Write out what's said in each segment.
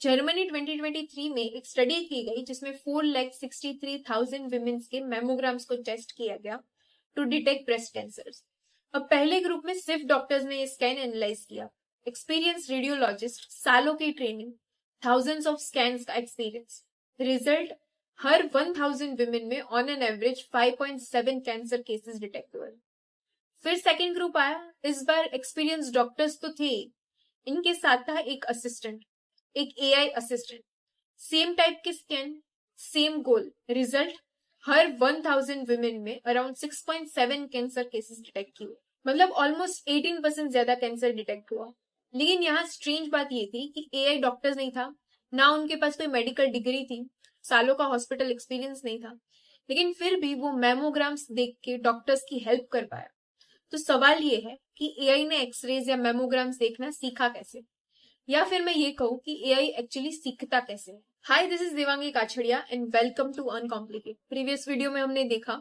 Germany 2023 में एक study की गई जिसमें 4,63,000 विमेन्स के मैमोग्राम्स को टेस्ट किया गया टू डिटेक्ट ब्रेस्ट कैंसर। अब पहले ग्रुप में सिर्फ डॉक्टर्स ने ये स्कैन एनालाइज किया। एक्सपीरियंस रेडियोलॉजिस्ट, सालों की ट्रेनिंग, थाउजेंड्स ऑफ स्कैन्स का एक्सपीरियंस। रिजल्ट, हर 1000 विमेन में on an average 5.7 cancer cases detect हुए। फिर सेकेंड ग्रुप आया। इस बार एक्सपीरियंस डॉक्टर्स तो थे, इनके साथ था एक असिस्टेंट, एक एआई असिस्टेंट। सेम टाइप के स्कैन, सेम गोल। रिजल्ट, हर 1000 विमेन में अराउंड 6.7 कैंसर केसेस डिटेक्ट हुए, मतलब ऑलमोस्ट 18% ज्यादा कैंसर डिटेक्ट हुआ। लेकिन यहाँ स्ट्रेंज बात ये थी कि एआई डॉक्टर्स नहीं था, ना उनके पास कोई मेडिकल डिग्री थी, सालों का हॉस्पिटल एक्सपीरियंस नहीं था, लेकिन फिर भी वो मैमोग्राम्स देख के डॉक्टर्स की हेल्प कर पाया। तो सवाल ये है कि एआई ने एक्सरेज या मैमोग्राम्स देखना सीखा कैसे, या फिर मैं ये कहूँ कि एआई एक्चुअली सीखता कैसे। Hi, this is Devangi Kachhadiya and welcome to uncomplicated. Previous video में हमने देखा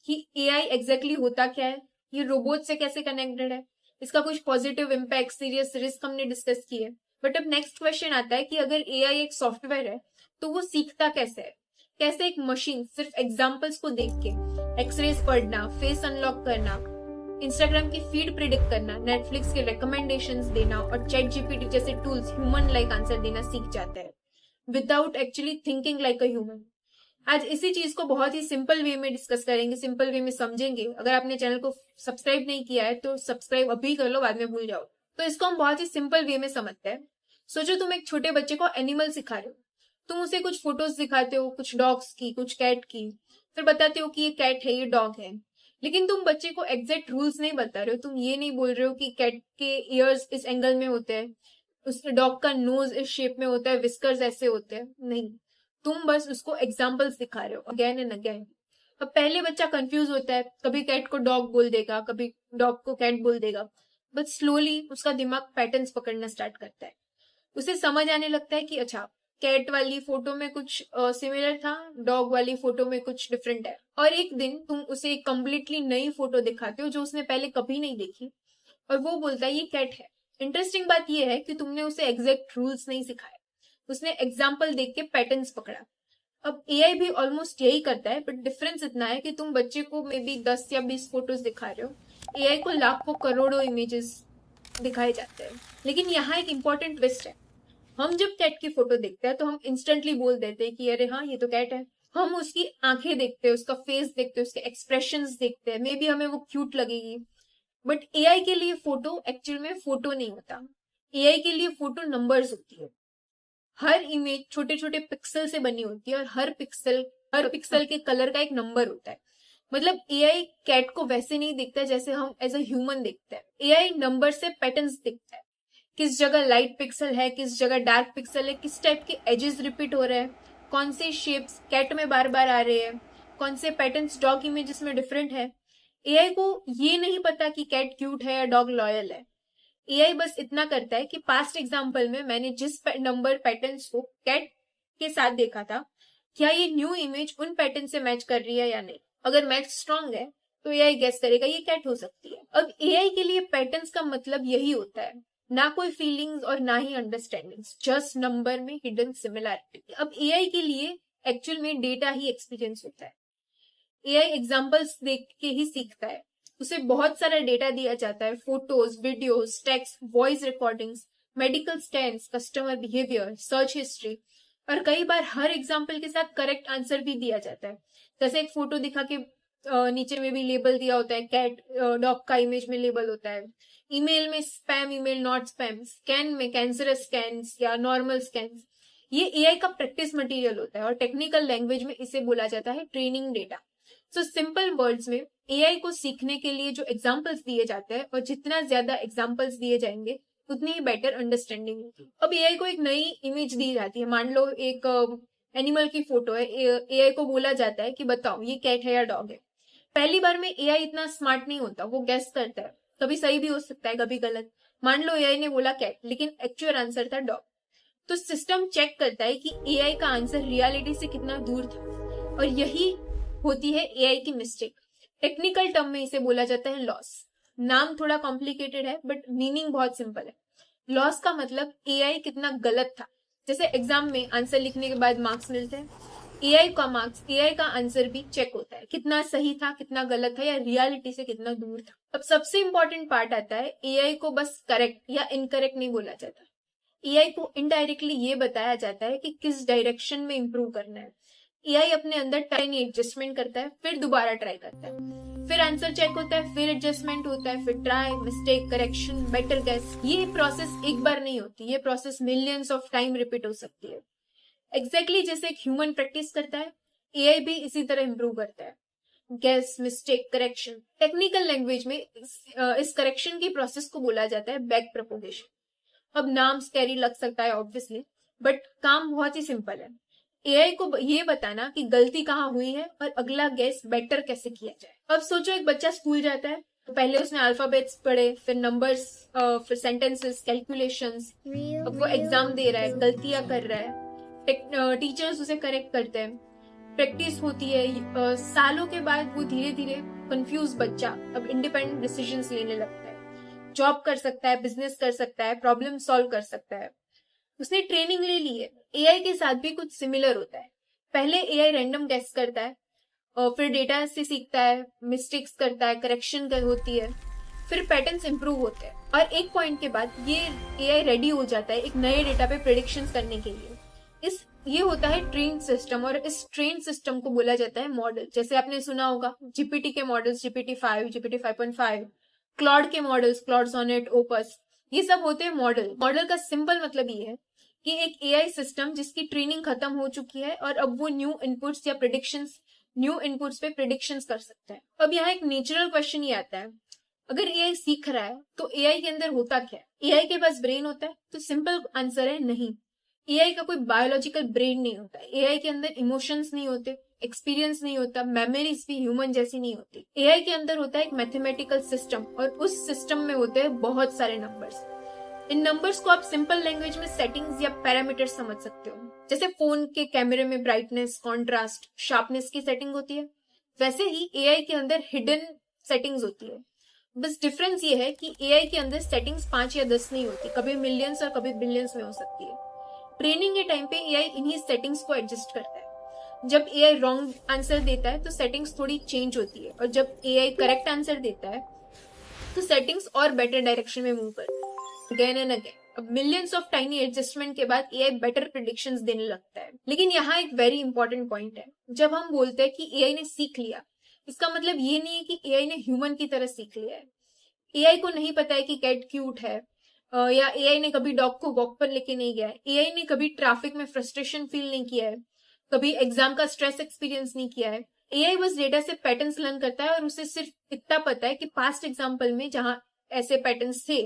कि एआई एग्जैक्टली होता क्या है, ये रोबोट से कैसे कनेक्टेड है, इसका कुछ पॉजिटिव इम्पैक्ट, सीरियस रिस्क हमने डिस्कस किए। बट अब नेक्स्ट क्वेश्चन आता है कि अगर एआई एक सॉफ्टवेयर है तो वो सीखता कैसे है। कैसे एक मशीन सिर्फ एग्जाम्पल्स को देख के एक्सरेज पढ़ना, फेस अनलॉक करना, इंस्टाग्राम की फीड प्रिडिक्ट करना, नेटफ्लिक्स के रिकमेंडेशंस देना और चैट जीपीटी जैसे टूल्स ह्यूमन लाइक आंसर देना सीख जाता है without actually thinking like a human. आज इसी चीज को बहुत ही सिंपल वे में डिस्कस करेंगे, सिंपल वे में समझेंगे। अगर आपने चैनल को सब्सक्राइब नहीं किया है तो सब्सक्राइब अभी कर लो, बाद में भूल जाओ। तो इसको हम बहुत ही सिंपल वे में समझते हैं। सोचो तुम एक छोटे बच्चे को एनिमल सिखा रहे हो। तुम उसे कुछ फोटोज दिखाते हो, कुछ डॉग्स की, कुछ कैट की, फिर बताते हो कि ये कैट है, ये डॉग है। लेकिन तुम बच्चे को एग्जैक्ट रूल्स नहीं बता रहे हो। तुम ये नहीं बोल रहे हो कि कैट के ईयर्स इस एंगल में होते हैं, उस डॉग का नोज इस शेप में होता है, विस्कर्स ऐसे होते हैं। नहीं, तुम बस उसको एग्जाम्पल्स दिखा रहे हो अगेन एंड अगेन। अब पहले बच्चा कंफ्यूज होता है, कभी कैट को डॉग बोल देगा, कभी डॉग को कैट बोल देगा, बट स्लोली उसका दिमाग पैटर्न्स पकड़ना स्टार्ट करता है। उसे समझ आने लगता है कि अच्छा, कैट वाली फोटो में कुछ सिमिलर था, डॉग वाली फोटो में कुछ डिफरेंट है। और एक दिन तुम उसे एक कम्प्लीटली नई फोटो दिखाते हो जो उसने पहले कभी नहीं देखी, और वो बोलता है ये कैट है। इंटरेस्टिंग बात ये है कि तुमने उसे एग्जैक्ट रूल्स नहीं सिखाए, उसने एग्जाम्पल देख के पैटर्न्स पकड़ा। अब एआई भी ऑलमोस्ट यही करता है, बट डिफरेंस इतना है कि तुम बच्चे को मे बी 10 या 20 फोटोज दिखा रहे हो, एआई को लाखों करोड़ों इमेजेस दिखाए जाते हैं। लेकिन यहाँ एक इंपॉर्टेंट ट्विस्ट है। हम जब कैट की फोटो देखते हैं तो हम इंस्टेंटली बोल देते हैं कि अरे हाँ, ये तो कैट है। हम उसकी आंखें देखते हैं, उसका फेस देखते हैं, उसके एक्सप्रेशंस देखते हैं, मे बी हमें वो क्यूट लगेगी। बट एआई के लिए फोटो एक्चुअल में फोटो नहीं होता। एआई के लिए फोटो नंबर्स होती है। हर इमेज छोटे छोटे पिक्सल से बनी होती है और हर पिक्सल के कलर का एक नंबर होता है। मतलब एआई कैट को वैसे नहीं दिखता है जैसे हम एज अ ह्यूमन देखते हैं। एआई नंबर से पैटर्न्स दिखता है, किस जगह लाइट पिक्सल है, किस जगह डार्क पिक्सल है, किस टाइप के एजेस रिपीट हो रहे हैं, कौन से शेप्स कैट में बार बार आ रहे हैं, कौन से पैटर्न्स डॉग इमेजेस में डिफरेंट है। एआई को ये नहीं पता कि कैट क्यूट है या डॉग लॉयल है। एआई बस इतना करता है कि पास्ट एग्जाम्पल में मैंने जिस नंबर पैटर्न्स को कैट के साथ देखा था, क्या ये न्यू इमेज उन पैटर्न से मैच कर रही है या नहीं। अगर मैच स्ट्रांग है तो एआई गेस करेगा ये कैट हो सकती है। अब एआई के लिए पैटर्न्स का मतलब यही होता है, ना कोई फीलिंग्स और ना ही अंडरस्टैंडिंग्स, जस्ट नंबर में हिडन सिमिलैरिटी। अब एआई के लिए एक्चुअल में डेटा ही एक्सपीरियंस होता है। एआई एग्जाम्पल्स देख के ही सीखता है। उसे बहुत सारा डेटा दिया जाता है, photos, videos, text, voice recordings, medical scans, customer behaviour, search history, और कई बार हर एग्जाम्पल के साथ करेक्ट आंसर भी दिया जाता है। जैसे एक फोटो दिखा के नीचे में भी लेबल दिया होता है, कैट डॉग का इमेज में लेबल होता है। ईमेल में spam email, not spam, scan में कैंसरस स्कैन्स या नॉर्मल स्कैन्स। ये एआई का प्रैक्टिस मटेरियल होता है और टेक्निकल लैंग्वेज में इसे बोला जाता है training data. So simple words में एआई को सीखने के लिए जो एग्जाम्पल्स दिए जाते हैं, और जितना ज्यादा एग्जाम्पल्स दिए जाएंगे उतनी ही बेटर अंडरस्टैंडिंग होगी। अब एआई को एक नई इमेज दी जाती है, मान लो एक एनिमल की फोटो है, एआई को बोला जाता है कि बताओ ये कैट है या डॉग है। पहली बार में एआई इतना स्मार्ट नहीं होता, वो गेस करता है, कभी सही भी हो सकता है, कभी गलत। मान लो एआई ने बोला कैट, लेकिन एक्चुअल आंसर था डॉग। तो सिस्टम चेक करता है कि एआई का आंसर रियलिटी से कितना दूर था, और यही होती है एआई की मिस्टेक। टेक्निकल टर्म में इसे बोला जाता है लॉस। नाम थोड़ा कॉम्प्लिकेटेड है बट मीनिंग बहुत सिंपल है। लॉस का मतलब एआई कितना गलत था, जैसे एग्जाम में आंसर लिखने के बाद मार्क्स मिलते हैं, एआई का आंसर भी चेक होता है, कितना सही था, कितना गलत था, या रियलिटी से कितना दूर था। अब सबसे इंपॉर्टेंट पार्ट आता है, एआई को बस करेक्ट या इनकरेक्ट नहीं बोला जाता। एआई को इनडायरेक्टली ये बताया जाता है कि किस डायरेक्शन में इंप्रूव करना है। एआई अपने अंदर टाइनी एडजस्टमेंट करता है, फिर दोबारा ट्राई करता है, फिर आंसर चेक होता है, फिर एडजस्टमेंट होता है, फिर try, mistake, correction, better guess. ये प्रोसेस एक बार नहीं होती, ये process millions of time repeat हो सकती है। एग्जैक्टली जैसे एक ह्यूमन प्रैक्टिस करता है, एआई भी इसी तरह इंप्रूव करता है। Guess, mistake, correction. Technical language में इस करेक्शन की प्रोसेस को बोला जाता है बैक प्रोपोगेशन। अब नाम स्कैरी लग सकता है ऑब्वियसली, बट काम बहुत ही सिंपल है। एआई को ये बताना कि गलती कहाँ हुई है और अगला गेस बेटर कैसे किया जाए। अब सोचो एक बच्चा स्कूल जाता है, तो पहले उसने अल्फाबेट्स पढ़े, फिर नंबर्स, फिर सेंटेंसेस, कैलकुलेशंस। अब वो एग्जाम दे रहा है, गलतियां कर रहा है, टीचर्स उसे करेक्ट करते हैं, प्रैक्टिस होती है। सालों के बाद वो धीरे धीरे कंफ्यूज बच्चा अब इंडिपेंडेंट डिसीजंस लेने लगता है, जॉब कर सकता है, बिजनेस कर सकता है, प्रॉब्लम सॉल्व कर सकता है। उसने ट्रेनिंग ले ली है। एआई के साथ भी कुछ सिमिलर होता है। पहले एआई रैंडम टेस्ट करता है, और फिर डेटा से सीखता है, मिस्टेक्स करता है, करेक्शन होती है, फिर पैटर्न्स इंप्रूव होते हैं, और एक पॉइंट के बाद ये एआई रेडी हो जाता है एक नए डेटा पे प्रेडिक्शंस करने के लिए। ये होता है ट्रेन सिस्टम, और इस ट्रेन सिस्टम को बोला जाता है मॉडल। जैसे आपने सुना होगा जीपीटी के मॉडल्स, GPT-5, GPT 5.5, क्लॉड के मॉडल्स, क्लॉड सोनेट, ओपस, ये सब होते हैं मॉडल। मॉडल का सिंपल मतलब ये है कि एक एआई सिस्टम जिसकी ट्रेनिंग खत्म हो चुकी है और अब वो न्यू इनपुट्स पे प्रिडिक्शंस कर सकता है। अब यहाँ एक नेचुरल क्वेश्चन ये आता है, अगर एआई सीख रहा है तो एआई के अंदर होता क्या है? एआई के पास ब्रेन होता है? तो सिंपल आंसर है नहीं। एआई का कोई बायोलॉजिकल ब्रेन नहीं होता। एआई के अंदर इमोशंस नहीं होते, एक्सपीरियंस नहीं होता, मेमोरीज भी ह्यूमन जैसी नहीं होती। एआई के अंदर होता है एक मैथमेटिकल सिस्टम, और उस सिस्टम में होते हैं बहुत सारे नंबर्स। इन नंबर्स को आप सिंपल लैंग्वेज में सेटिंग्स या पैरामीटर्स समझ सकते हो। जैसे फोन के कैमरे में ब्राइटनेस, कॉन्ट्रास्ट, शार्पनेस की सेटिंग होती है, वैसे ही एआई के अंदर हिडन सेटिंग्स होती है। बस डिफरेंस ये है कि एआई के अंदर सेटिंग्स 5 या 10 नहीं होती, कभी मिलियंस और कभी बिलियंस में हो सकती है। ट्रेनिंग के टाइम पे एआई इन्हीं सेटिंग्स को एडजस्ट करता है। जब एआई रॉन्ग आंसर देता है तो सेटिंग्स थोड़ी चेंज होती है, और जब एआई करेक्ट आंसर देता है तो सेटिंग्स और बेटर डायरेक्शन में मूव करती है, अगेन एंड अगेन। अब मिलियंस ऑफ टाइनी एडजस्टमेंट के बाद एआई बेटर प्रेडिक्शंस देने लगता है। लेकिन यहाँ एक वेरी इंपॉर्टेंट पॉइंट है, जब हम बोलते हैं कि एआई ने सीख लिया, इसका मतलब ये नहीं है कि एआई ने ह्यूमन की तरह सीख लिया है। एआई को नहीं पता है कि कैट क्यूट है, या एआई ने कभी डॉग को वॉक पर लेके नहीं गया है, एआई ने कभी ट्रैफिक में फ्रस्ट्रेशन फील नहीं किया है, कभी एग्जाम का स्ट्रेस एक्सपीरियंस नहीं किया है। एआई बस डेटा से पैटर्न्स लर्न करता है, और उसे सिर्फ इतना पता है कि पास्ट एग्जाम्पल में जहां ऐसे पैटर्न्स थे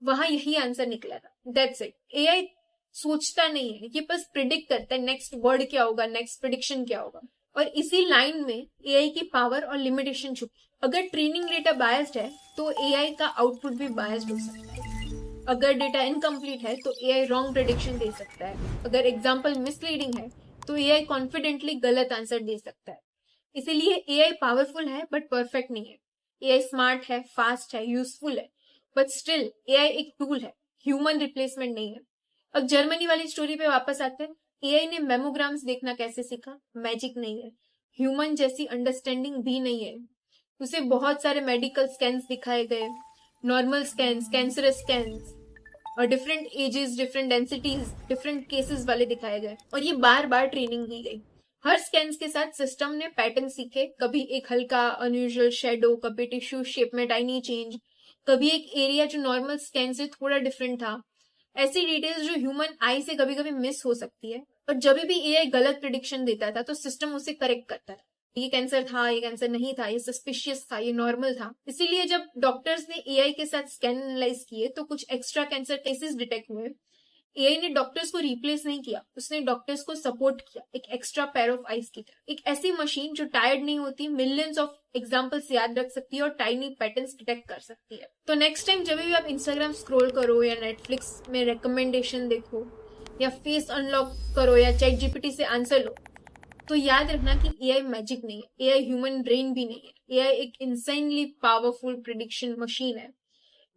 वहां यही आंसर निकला था, दैट्स इट। एआई सोचता नहीं है, ये बस प्रिडिक्ट करता है नेक्स्ट वर्ड क्या होगा, नेक्स्ट प्रिडिक्शन क्या होगा। और इसी लाइन में एआई की पावर और लिमिटेशन छुपी। अगर ट्रेनिंग डेटा बायस्ड है तो एआई का आउटपुट भी बायस्ड हो सकता है। अगर डेटा इनकम्प्लीट है तो एआई रॉन्ग प्रेडिक्शन दे सकता है। अगर एग्जाम्पल मिसलीडिंग है तो एआई कॉन्फिडेंटली गलत आंसर दे सकता है। इसीलिए एआई पावरफुल है बट परफेक्ट नहीं है। एआई स्मार्ट है, फास्ट है, यूजफुल है, बट स्टिल एआई एक टूल है, ह्यूमन रिप्लेसमेंट नहीं है। अब जर्मनी वाली स्टोरी पे वापस आते हैं। एआई ने मेमोग्राम्स देखना कैसे सीखा? मैजिक नहीं है, ह्यूमन जैसी अंडरस्टैंडिंग भी नहीं है। उसे बहुत सारे मेडिकल स्कैन्स दिखाए गए, नॉर्मल स्कैन्स, कैंसरस स्कैन्स, और different ages, different densities, different cases वाले दिखाए गए, और ये बार बार ट्रेनिंग की गई। हर स्कैन्स के साथ सिस्टम ने पैटर्न सीखे, कभी एक हल्का अनयूजुअल शेडो, कभी टिश्यू शेप में टाइनी चेंज, कभी एक एरिया जो नॉर्मल स्कैन से थोड़ा डिफरेंट था। ऐसी डिटेल्स जो ह्यूमन आई से कभी कभी मिस हो सकती है, और जब भी एआई गलत प्रिडिक्शन देता था तो सिस्टम उसे करेक्ट करता था। ये कैंसर था, ये कैंसर नहीं था, ये सस्पिशियस था, ये नॉर्मल था। इसीलिए जब डॉक्टर्स ने एआई के साथ स्कैन एनालाइज किए तो कुछ एक्स्ट्रा कैंसर केसेस डिटेक्ट हुए। एआई ने डॉक्टर्स को रिप्लेस नहीं किया, उसने डॉक्टर्स को सपोर्ट किया, एक एक्स्ट्रा पेयर ऑफ आईज की तरह। एक ऐसी मशीन जो टायर्ड नहीं होती, मिलियंस ऑफ एग्जाम्पल्स याद रख सकती है और टाइनी पैटर्न्स डिटेक्ट कर सकती है। तो नेक्स्ट टाइम जब भी आप इंस्टाग्राम स्क्रॉल करो, या नेटफ्लिक्स में रिकमेंडेशन देखो, या फेस अनलॉक करो, या चैट जीपीटी से आंसर लो, तो याद रखना कि एआई मैजिक नहीं है, एआई ह्यूमन ब्रेन भी नहीं है, एआई एक इंसानली पावरफुल प्रिडिक्शन मशीन है।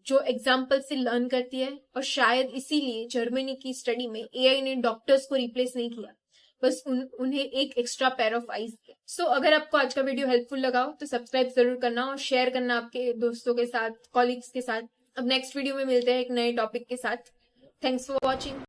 जो एग्जाम्पल से लर्न करती है, और शायद इसीलिए जर्मनी की स्टडी में एआई ने डॉक्टर्स को रिप्लेस नहीं किया, बस उन्हें एक एक्स्ट्रा पेयर ऑफ आईज दिया। सो अगर आपको आज का वीडियो हेल्पफुल लगा हो तो सब्सक्राइब जरूर करना और शेयर करना आपके दोस्तों के साथ, कॉलीग्स के साथ। अब नेक्स्ट वीडियो में मिलते हैं एक नए टॉपिक के साथ। Thanks for watching.